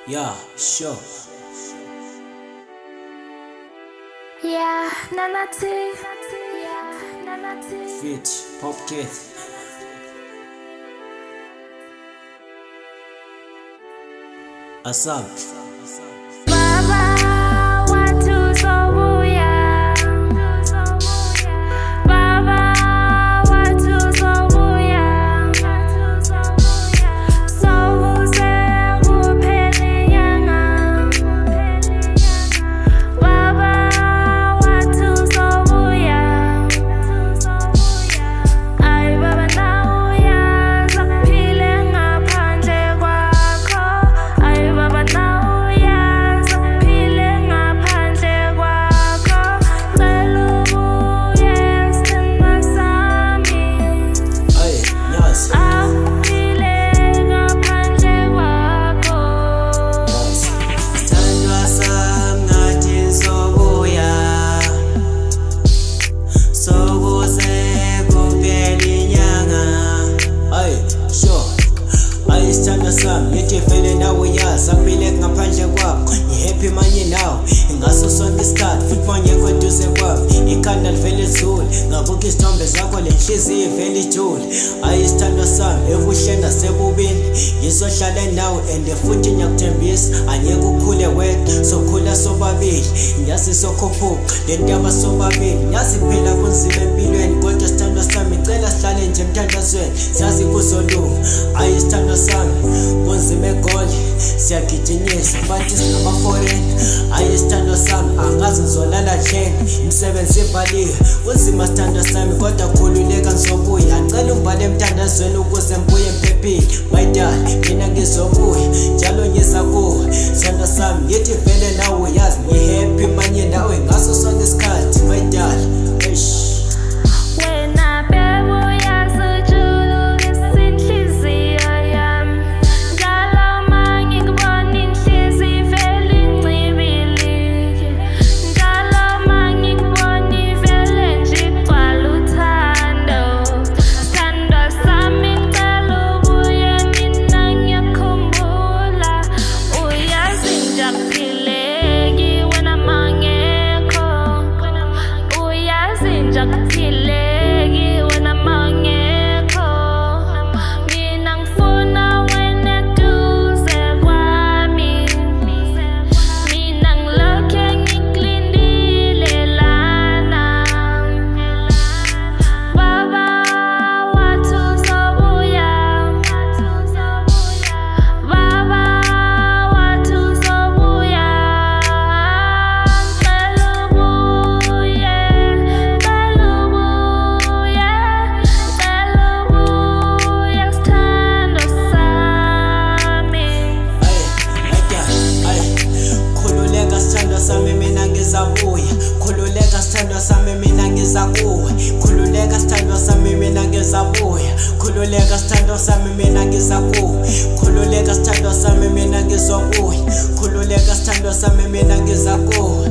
Yeah, sure. Yeah, Nanati. Yeah, Nanati. Fit, Pop Keith. Asab. Baba, watu sobuya. Baba, watu sobuya. Sobuze kuphele nyanga. Baba, watu sobuya. Ay baba nauya zakuphile ngaphandle kwakho. Ay baba nauya zakuphile ngaphandle kwakho. Cela ubuye sithemba sami. Ay, yes. Akuphile ngaphandle kwakho. Sithandwa sami ngathi sobuya. Sokuze kuphele inyanga. Ay, sure. Ay, sithandwa sami ngithi vele nawe yazi akuphile ngaphandle kwakho. Ngi-happy manje nawe ngaso sonke isikhathi futhi mangekho eduze kwami. Ikhanda livele lithule ngabuka izithombe zakho lenhliziyo ivele ijule. Ayi sithandwa sami ebuhleni nasebubini ngizohlala nawe and futhi ngiyakuthembisa angeke ukhule wedwa sokhula sobabili. Ngiyazi sokhuphuka le ntaba sobabili ngiyazi kuphela kunzima empilweni kodwa sithandwa sami cela sihlale nje emthandazweni siyazi kuzolunga. Ayi sithandwa sami kunzima egoli siyagijinyisa bathi singama-foreign. Ayi sithandwa sami angazi ngizolala ndleni imisebenzi ivaliwe kunzima sithandwa sami kodwa khululeka ngizobuya ngicela ungibhale emthandazweni ukuze ngibuye ngiphephile. My dad mina ngizobuya njalo ngiza kuwe sithandwa sami ngithi vele nawe yazi ngi-happy manje nawe ngaso sonke isikhathi. My dad Wena bebo uyasijulukisa inhliziyo yami. Njalo mangikubona inhliziyo ivele incibilike. Njalo mangikubona ivele nje igcwala uthando. Sithandwa sami ngicela ubuye mina ngiyakhumbula. Uyazi nje akuphileki wena mangekho. Uyazi nje akuphileki wena mangekho. Mina ngifuna wena eduze kwami. Mina ngilokhe ngikulindile lana. Baba wathi uzobuya. Baba wathi uzobuya. Cela ubuye, cela ubuye, cela ubuye sithandwa sami. khululeka sithandwa sami mina ngizabuya. Khululeka sithandwa sami mina ngiza kuwe. Khululeka sithandwa sami mina ngizabuya. Khululeka sithandwa sami mina ngiza kuwe. Khululeka sithandwa sami mina ngizobuya. Khululeka sithandwa sami mina ngiza kuwe.